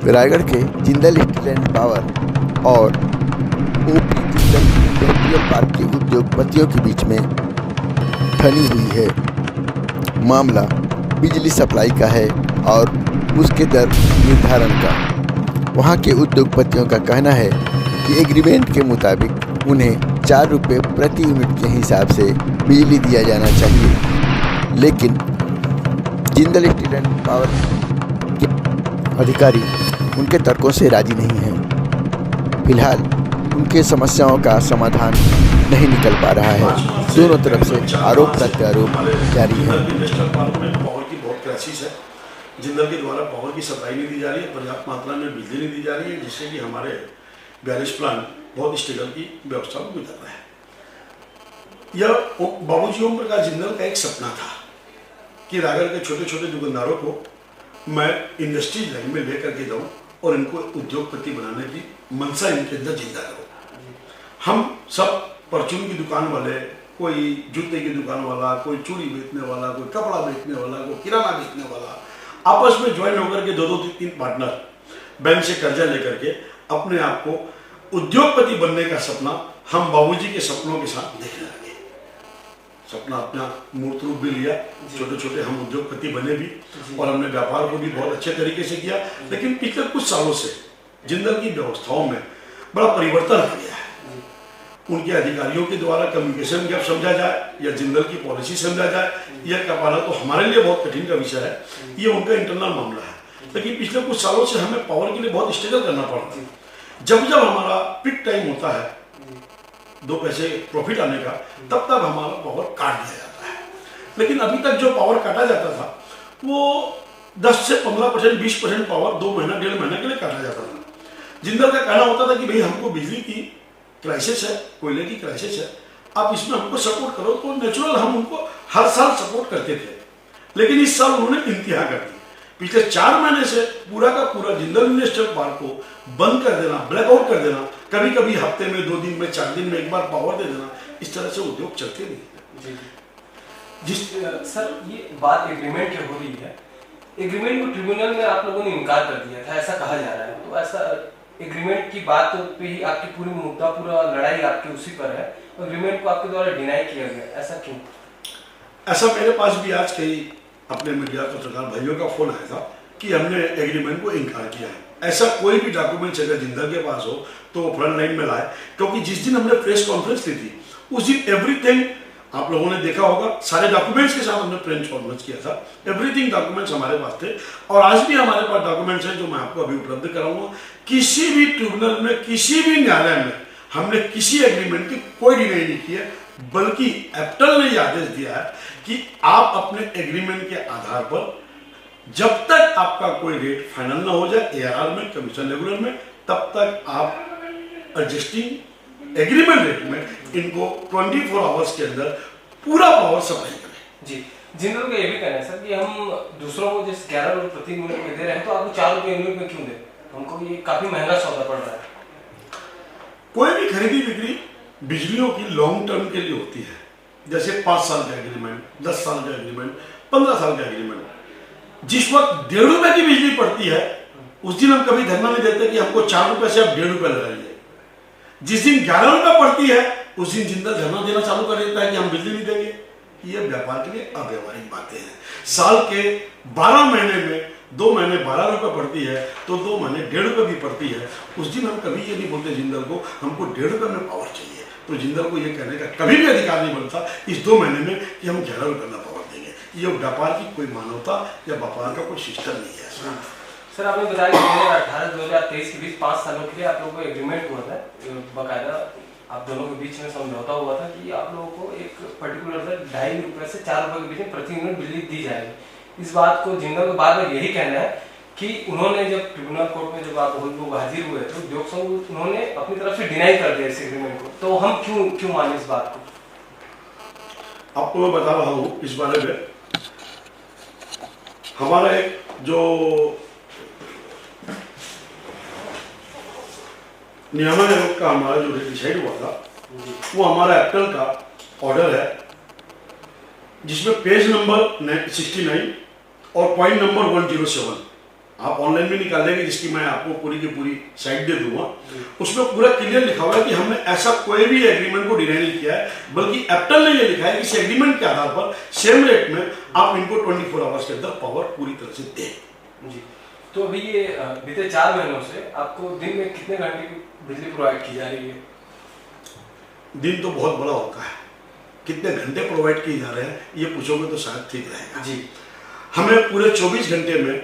रायगढ़ के Jindal steel and power और OP Jindal industrial park के उद्योगपतियों के बीच में ठनी हुई है। मामला बिजली सप्लाई का है और उसके दर निर्धारण का। वहां के उद्योगपतियों का कहना है कि एग्रीमेंट के मुताबिक उन्हें 4 रुपये प्रति यूनिट के हिसाब से बिजली दिया जाना चाहिए, लेकिन जिंदल स्टील एंड पावर के अधिकारी उनके तर्कों से राजी नहीं हैं। फिलहाल उनके समस्याओं का समाधान नहीं निकल पा रहा है। दोनों तरफ से आरोप प्रत्यारोप जारी है। इंडस्ट्रियल पार्क में पावर की बहुत क्राइसिस है। जिंदल के द्वारा पावर की सप्लाई नहीं दी जा रही है, पर्याप्त मात्रा में बिजली नहीं दी जा रही है, जिससे कि हमारे बैरिज प्लांट बहुत स्ट्रगल की व्यवस्था में गुजर रहा है। यह बाबूजी ओम प्रकाश जिंदल का एक सपना था कि रायगढ़ के छोटे छोटे दुकानदारों को मैं इंडस्ट्री लाइन में लेकर के जाऊं और इनको उद्योगपति बनाने की मनसा इनके अंदर जिंदा करो। हम सब परचून की दुकान वाले, कोई जूते की दुकान वाला, कोई चूड़ी बेचने वाला, कोई कपड़ा बेचने वाला, कोई किराना बेचने वाला, आपस में ज्वाइन होकर के 2-2-3 पार्टनर बैंक से कर्जा लेकर के अपने आप को उद्योगपति बनने का सपना हम बाबूजी के सपनों के साथ देखने लगे। सपना अपना मूर्त रूप भी लिया, छोटे छोटे हम उद्योगपति बने भी और हमने व्यापार को भी बहुत अच्छे तरीके से किया। लेकिन पिछले कुछ सालों से जिंदल की व्यवस्थाओं में बड़ा परिवर्तन आ गया है। उनके अधिकारियों के द्वारा कम्युनिकेशन गैप समझा जाए या जिंदल की पॉलिसी समझा जाए, यह कर पाना तो हमारे लिए बहुत कठिन का विषय है। ये उनका इंटरनल मामला है। लेकिन पिछले कुछ सालों से हमें पावर के लिए बहुत स्ट्रगल करना पड़ता है। जब जब हमारा पिक टाइम होता है 2 पैसे प्रॉफिट आने का, तब तक हमारा पावर काट दिया जाता है। लेकिन अभी तक जो पावर काटा जाता था वो 10 से 15%, 20% पावर 2 महीना 1.5 महीने के लिए काटा जाता था। जिंदल का कहना होता था कि भाई हमको बिजली की क्राइसिस है, कोयले की क्राइसिस है, आप इसमें हमको सपोर्ट करो। तो नेचुरल हम उनको हर साल सपोर्ट करते थे। लेकिन इस साल उन्होंने इंतहा कर दी। पिछले 4 महीने से पूरा का पूरा जिंदल इंडस्ट्रियल पार्क को बंद कर देना, ब्लैकआउट कर देना, कभी कभी हफ्ते में 2 दिन में 4 दिन में एक बार पावर दे देना, इस तरह से उद्योग चलते नहीं। जिस सर ये बात एग्रीमेंट की हो रही है, एग्रीमेंट को ट्रिब्यूनल में आप लोगों ने इनकार कर दिया था, ऐसा कहा जा रहा है। तो ऐसा एग्रीमेंट की बात पे ही आपकी पूरी मुद्दा, पूरा लड़ाई आपकी उसी पर है। एग्रीमेंट को आपके द्वारा डिनाई किया गया, ऐसा क्यों? ऐसा मेरे पास भी आज कई अपने मीडिया पत्रकार भाइयों का फोन आया था कि हमने एग्रीमेंट को इनकार किया है। ऐसा कोई भी डॉक्यूमेंट्स अगर जिंदल के पास हो तो वो फ्रंट लाइन में लाए, क्योंकि जिस दिन हमने प्रेस कॉन्फ्रेंस ली थी उस दिन एवरीथिंग आप लोगों ने देखा होगा, सारे डॉक्यूमेंट्स के साथ हमने प्रेस कॉन्फ्रेंस किया था। एवरीथिंग डॉक्यूमेंट्स हमारे पास थे और आज भी हमारे पास डॉक्यूमेंट्स हैं जो मैं आपको अभी उपलब्ध कराऊंगा। किसी भी ट्रिब्यूनल में, किसी भी न्यायालय में हमने किसी एग्रीमेंट की कोई डिनाई नहीं की है, बल्कि एप्टल ने यह आदेश दिया है कि आप अपने एग्रीमेंट के आधार पर जब तक आपका कोई रेट फाइनल ना हो जाए एआरआर में, कमीशन रेगुलर में, तब तक आप एडजस्टिंग एग्रीमेंट रेट में इनको 24 आवर्स के अंदर पूरा पावर सप्लाई करें। जी, जिन लोगों का ये भी कहना है सर कि हम दूसरों को जिस 11 रुपये प्रति यूनिट में दे रहे हैं तो आपको 4 रुपये यूनिट में क्यों दे? हमको ये काफी महंगा सौदा पड़ रहा है। कोई भी खरीदी बिक्री बिजलियों की लॉन्ग टर्म के लिए होती है, जैसे 5 साल का एग्रीमेंट, 10 साल का एग्रीमेंट, 15 साल का एग्रीमेंट। जिस वक्त 1.5 रुपए की बिजली पड़ती है उस दिन हम कभी धरना नहीं देते कि हमको 4 रुपए से आप 1.5 रुपए लगाइए। जिस दिन 11 रुपए पड़ती है उस दिन जिंदल धरना देना चालू कर देता है कि हम बिजली नहीं देंगे। ये व्यापार के लिए अव्यावहारिक बातें हैं। साल के 12 महीने में 2 महीने 12 रुपए पड़ती है तो 2 महीने 1.5 रुपए भी पड़ती है। उस दिन हम कभी ये नहीं बोलते जिंदल को हमको 1.5 रुपए में पावर चाहिए। तो जिंदल को ये कहने का कभी भी अधिकार नहीं बनता इस 2 महीने में कि हम 11 रुपए में पावर देंगे। ये व्यापार की कोई मानवता या व्यापार का कोई सिस्टम नहीं है। सर आपने बताया कि 2018-2023 के बीच 5 सालों के लिए आप लोगों को एग्रीमेंट हुआ था, बाकायदा आप दोनों के बीच में समझौता हुआ था कि आप लोगों को एक पर्टिकुलर 2.5 रुपए से 4 रुपए के बीच में प्रति यूनिट बिजली दी जाएगी। इस बात को जिंदल के बाद में यही कहना है कि उन्होंने जब ट्रिब्यूनल कोर्ट में जब आप लोग हाजिर हुए थे उद्योग संघ, उन्होंने अपनी तरफ से डिनाई कर दिया इस एग्रीमेंट को। तो हम क्यों माने इस बात को? आपको मैं बता रहा हूँ इस बारे में। हमारा एक जो नियामक आयोग का हमारा जो डिसाइड हुआ था वो हमारा एप्टल का ऑर्डर है, जिसमें पेज नंबर 69 और पॉइंट नंबर 107 आप ऑनलाइन भी निकाल लेंगे, जिसकी मैं आपको पूरी की पूरी साइट दे दूंगा। उसमें पूरा क्लियर लिखा हुआ है कि हमने ऐसा कोई भी एग्रीमेंट को डिनाई नहीं किया है, बल्कि एप्टल ने ये लिखा है कि इस एग्रीमेंट के आधार पर सेम रेट में आप इनको 24 आवर्स के अंदर पावर पूरी तरह से दें। जी, तो अभी ये बीते 4 महीनों से आपको दिन में कितने घंटे की बिजली प्रोवाइड की जा रही है? दिन तो बहुत बड़ा होता है, कितने घंटे प्रोवाइड किए जा रहे हैं ये पूछोगे तो शायद ठीक रहेगा। जी, हमें पूरे 24 घंटे में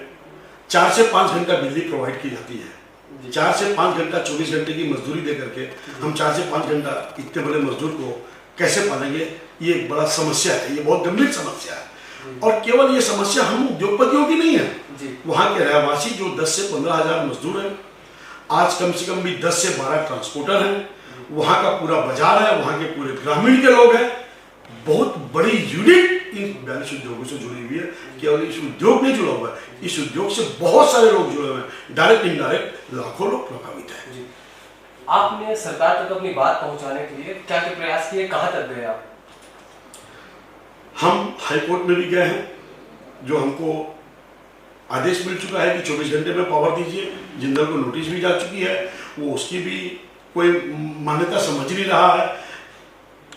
4 से 5 घंटा बिजली प्रोवाइड की जाती है। 4 से 5 घंटा 24 घंटे की मजदूरी दे करके हम 4 से 5 घंटा इतने बड़े मजदूर को कैसे पालेंगे, ये एक बड़ा समस्या है, ये बहुत गंभीर समस्या है। और केवल ये समस्या हम उद्योगपतियों की नहीं है, वहाँ के रहवासी जो 10 से 15 हजार मजदूर हैं, आज कम से कम भी 10 से 12 ट्रांसपोर्टर हैं, वहाँ का पूरा बाजार है, वहाँ के पूरे ग्रामीण के लोग हैं। बहुत बड़ी यूनिट इन 42 उद्योगों से जुड़ी हुई है। केवल इस उद्योग नहीं जुड़ा हुआ है, इस उद्योग से बहुत सारे लोग जुड़े हुए हैं, डायरेक्ट इनडायरेक्ट लाखों लोग प्रभावित हैं। आपने सरकार तक अपनी बात पहुंचाने के लिए क्या क्या प्रयास किए, कहां तक गए आप? हम हाईकोर्ट में भी गए हैं, जो हमको आदेश मिल चुका है कि 24 घंटे में पावर दीजिए। जिंदल को नोटिस भी जा चुकी है, वो उसकी भी कोई मान्यता समझ नहीं रहा है।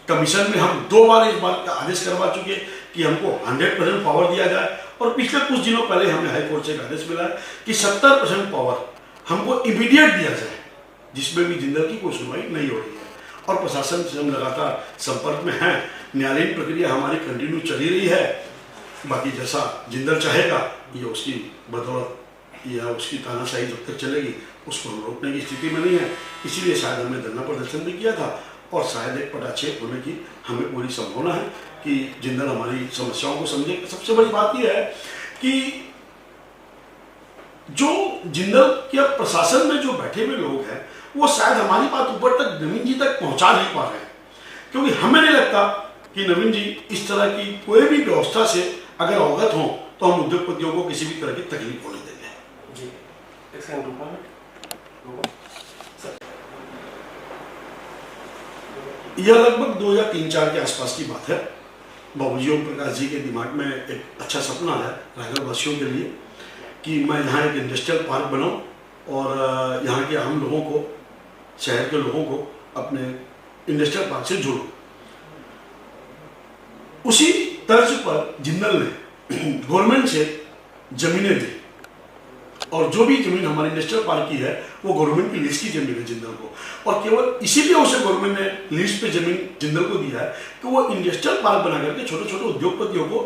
कमीशन में हम 2 बार इस बात का आदेश करवा चुके हैं कि हमको 100% पावर दिया जाए, और पिछले कुछ दिनों पहले हमें हाईकोर्ट से एक आदेश मिला है कि 70% पावर हमको इमीडिएट दिया जाए, जिसमें भी जिंदल की कोई सुनवाई नहीं हो रही है। और प्रशासन से हम लगातार संपर्क में हैं, न्यायालयीन प्रक्रिया हमारी कंटिन्यू चली रही है। बाकी जैसा जिंदल चाहेगा, ये उसकी बदौलत या उसकी तानाशाही जब तक चलेगी उसको हम रोकने की स्थिति में नहीं है। इसीलिए शायद हमने धरना प्रदर्शन भी किया था, और शायद एक पटाक्षेप होने की हमें पूरी संभावना है कि जिंदल हमारी समस्याओं को समझे। सबसे बड़ी बात यह है कि जो जिंदल के प्रशासन में जो बैठे हुए लोग हैं, वो शायद हमारी बात ऊपर तक नवीन जी तक पहुंचा नहीं पा रहे हैं, क्योंकि हमें नहीं लगता कि नवीन जी इस तरह की कोई भी व्यवस्था से अगर अवगत हो तो हम उद्योगपतियों को किसी भी तरह की तकलीफ होने देंगे। जी, यह लगभग 2003-4 के आसपास की बात है। बाबूजी ओम प्रकाश जी के दिमाग में एक अच्छा सपना है रायगढ़ वासियों के लिए कि मैं यहाँ एक इंडस्ट्रियल पार्क बनाऊँ और यहाँ के आम लोगों को, शहर के लोगों को अपने इंडस्ट्रियल पार्क से जोड़ूं। उसी तर्ज पर जिंदल ने गवर्नमेंट से जमीनें ली, और जो भी जमीन हमारे इंडस्ट्रियल पार्क की है वो गवर्नमेंट की लीज की जमीन है जिंदल को, और केवल इसीलिए उसे गवर्नमेंट ने लीज पे जमीन जिंदल को दिया है कि वो इंडस्ट्रियल पार्क बना करके छोटे छोटे उद्योगपतियों को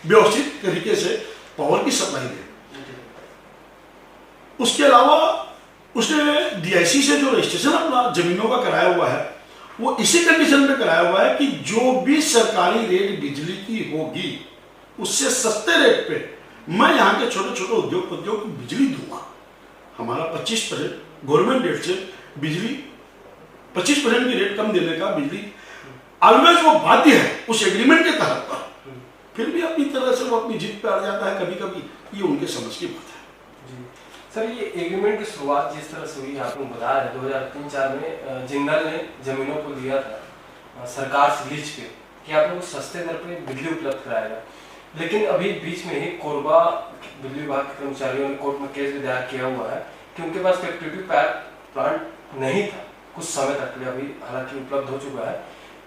व्यवस्थित तरीके से पावर की सप्लाई दे। उसके अलावा उसने डीआईसी से जो रजिस्ट्रेशन अपना जमीनों का कराया हुआ है, वो इसी कंडीशन में कराया हुआ है कि जो भी सरकारी रेट बिजली की होगी उससे सस्ते रेट पे मैं यहाँ के छोटे छोटे उद्योगपतियों को बिजली दूंगा। हमारा 25% गवर्नमेंट रेट से बिजली 25% की रेट कम देने का बिजली ऑलवेज वो बाध्य है उस एग्रीमेंट के तहत पर। फिर भी अपनी तरह से वो अपनी जिद पे अड़ जाता है कभी कभी, ये उनके समझ की बात है। जी सर, ये एग्रीमेंट की शुरुआत जिस तरह से हुई आपको बताया है, 2003-4 में जिंदल ने जमीनों को दिया था सरकार से लीज पे कि आप लोग सस्ते दर पे बिजली उपलब्ध कराएगा। लेकिन अभी बीच में ही कोरबा बिजली विभाग के कर्मचारियों ने कोर्ट में केस भी दायर किया हुआ है कि उनके पास कैपेसिटी प्लांट नहीं था कुछ समय तक के लिए, अभी हालांकि उपलब्ध हो चुका है,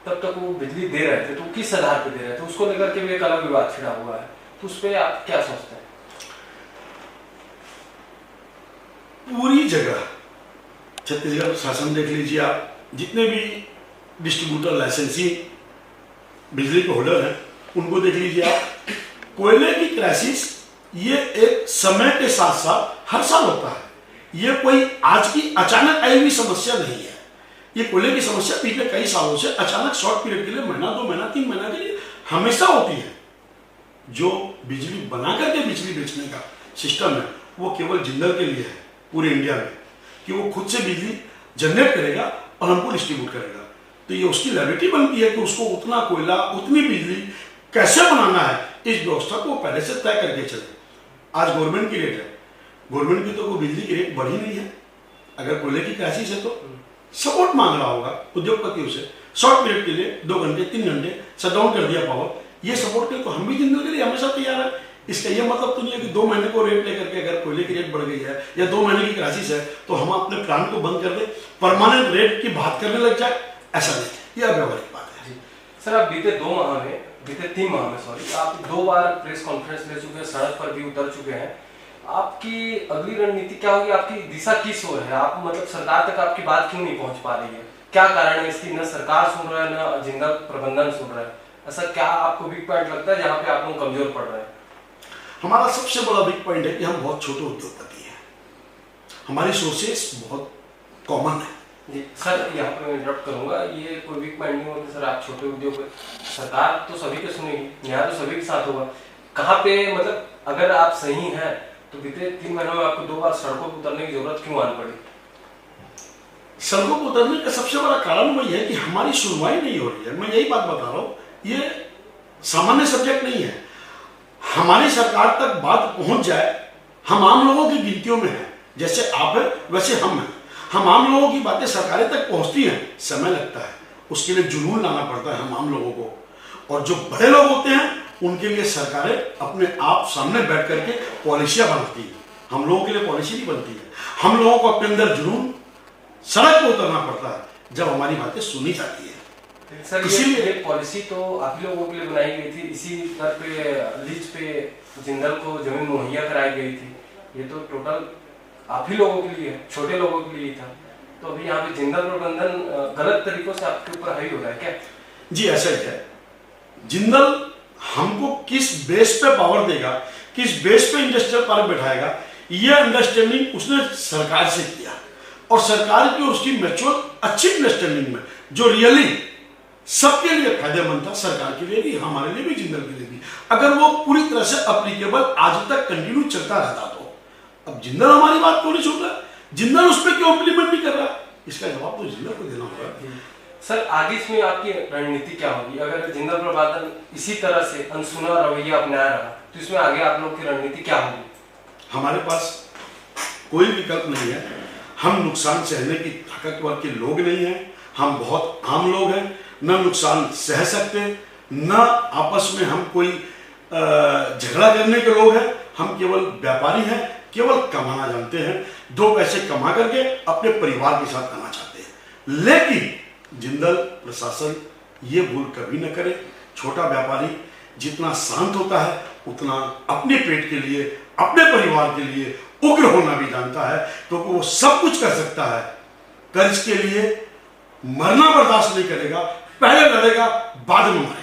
तब तक वो बिजली दे रहे थे। तो किस आधार पे दे रहे थे उसको लेकर के भी एक अलग विवाद छिड़ा हुआ है, तो उस पर आप क्या सोचते हैं? पूरी जगह छत्तीसगढ़ शासन देख लीजिए आप, जितने भी डिस्ट्रीब्यूटर लाइसेंसी बिजली के होल्डर हैं उनको देख लीजिए आप। कोयले की क्राइसिस ये एक समय के साथ साथ हर साल होता है, ये कोई आज की अचानक आई हुई समस्या नहीं है। ये कोयले की समस्या पिछले कई सालों से अचानक शॉर्ट पीरियड के लिए महीना 2 महीना 3 महीना के लिए हमेशा होती है। जो बिजली बना करके बिजली बेचने का सिस्टम है वो केवल जिंदल के लिए है पूरे इंडिया में, कि वो खुद से बिजली जनरेट करेगा और हमको डिस्ट्रीब्यूट करेगा। तो ये उसकी लायबिलिटी बनती है कि उसको उतना कोयला उतनी बिजली कैसे बनाना है, इस व्यवस्था को पहले से तय करके चले। आज गवर्नमेंट की रेट है, गवर्नमेंट की तो कोई बिजली की रेट बढ़ी नहीं है। अगर कोयले की क्राइसिस है तो सपोर्ट मांग रहा होगा उद्योगपतियों से, शॉर्ट पीरियड के लिए 2 घंटे 3 घंटे शटडाउन कर दिया पावर, ये सपोर्ट के तो हम भी जिंदल के लिए हमेशा तैयार है इसका ये मतलब तो नहीं है कि 2 महीने को रेट लेकर के अगर कोयले की रेट बढ़ गई है या 2 महीने की क्राइसिस है तो हम अपने प्लांट को बंद कर दें, परमानेंट रेट की बात करने लग जाए, ऐसा नहीं, यह व्यावहारिक बात है। सर आप बीते 3 माह में आप 2 बार प्रेस कॉन्फ्रेंस ले चुके हैं, सड़क पर भी उतर चुके हैं। आपकी अगली रणनीति क्या होगी, आपकी दिशा किस ओर है? आप मतलब सरकार तक आपकी बात क्यों नहीं पहुंच पा रही है? क्या कारण है इसकी? न सरकार सुन रहा है, न जिंदल प्रबंधन सुन रहा है। ऐसा क्या आपको वीक पॉइंट लगता है जहाँ पे आप लोग कमजोर पड़ रहे हैं? हमारा सबसे बड़ा वीक पॉइंट है कि हम बहुत छोटे उद्योगपति हैं, हमारी सोर्सेस बहुत कॉमन है। जी सर, यहाँ पे मैं इंटरप्ट करूंगा, ये कोई वीक पॉइंट नहीं होता सर। आप छोटे उद्योग, सरकार तो सभी के सुनेगी, न्याय तो सभी के साथ होगा। कहाँ पे मतलब अगर आप सही हैं तो बीते 3 महीनों में आपको 2 बार सड़कों पर उतरने की जरूरत क्यों आनी पड़ी? सड़कों पर उतरने का सबसे बड़ा कारण वही है कि हमारी सुनवाई नहीं हो रही है। मैं यही बात बता रहा हूँ, ये सामान्य सब्जेक्ट नहीं है। हमारी सरकार तक बात पहुंच जाए, हम आम लोगों की गिनतियों में हैं, जैसे आप हैं वैसे हम हैं। हम आम लोगों की बातें सरकारें तक पहुंचती हैं, समय लगता है, उसके लिए जुनून लाना पड़ता है हम आम लोगों को। और जो बड़े लोग होते हैं उनके लिए सरकारें अपने आप सामने बैठ करके पॉलिसियां बनाती हैं। हम लोगों के लिए पॉलिसी नहीं बनती है, हम लोगों को अपने अंदर जुनून सड़क पर उतरना पड़ता है जब हमारी बातें सुनी जाती है। सर ये पॉलिसी तो आप ही लोगों के लिए बनाई गई थी, इसी दर पे लीज पे जिंदल को जमीन मुहैया कराई गई थी। ये तो टोटल आप ही लोगों के लिए, छोटे लोगों के लिए था। तो अभी यहाँ पे जिंदल प्रबंधन गलत तरीकों से आपके ऊपर हावी हो रहा है क्या? जी ऐसा ही है। जिंदल हमको किस बेस पे पावर देगा, किस बेस पे इंडस्ट्रियल पार्क बैठाएगा, यह अंडरस्टैंडिंग उसने सरकार से किया। और सरकार की उसकी मैच्योर अच्छी अंडरस्टैंडिंग में जो रियली सबके लिए फायदेमंद था, सरकार के लिए भी, हमारे लिए भी, जिंदल के लिए भी, अगर वो पूरी तरह से अप्लीकेबल आज तक कंटिन्यू चलता रहता तो। अब जिंदल हमारी बात क्यों नहीं सुन रहा, जिंदल उस पर क्यों इम्प्लीमेंट नहीं कर रहा, इसका जवाब तो जिंदल को देना होगा। सर आगे इसमें आपकी रणनीति क्या होगी? अगर जिंदल प्रबंधन इसी तरह से अनसुना रवैया अपनाया रहा तो इसमें आगे आप लोग की रणनीति क्या होगी? हमारे पास कोई विकल्प नहीं है। हम नुकसान सहने की ताकतवर के लोग नहीं हैं, हम बहुत आम लोग हैं, न नुकसान सह सकते, न आपस में हम कोई झगड़ा करने के लोग हैं। हम केवल व्यापारी हैं, केवल कमाना जानते हैं, 2 पैसे कमा करके अपने परिवार के साथ आना चाहते हैं। लेकिन जिंदल प्रशासन ये भूल कभी न करे। छोटा व्यापारी जितना शांत होता है उतना अपने पेट के लिए, अपने परिवार के लिए उग्र होना भी जानता है, क्योंकि वो सब कुछ कर सकता है। कर्ज के लिए मरना बर्दाश्त नहीं करेगा, पहले लड़ेगा बाद में मारेगा।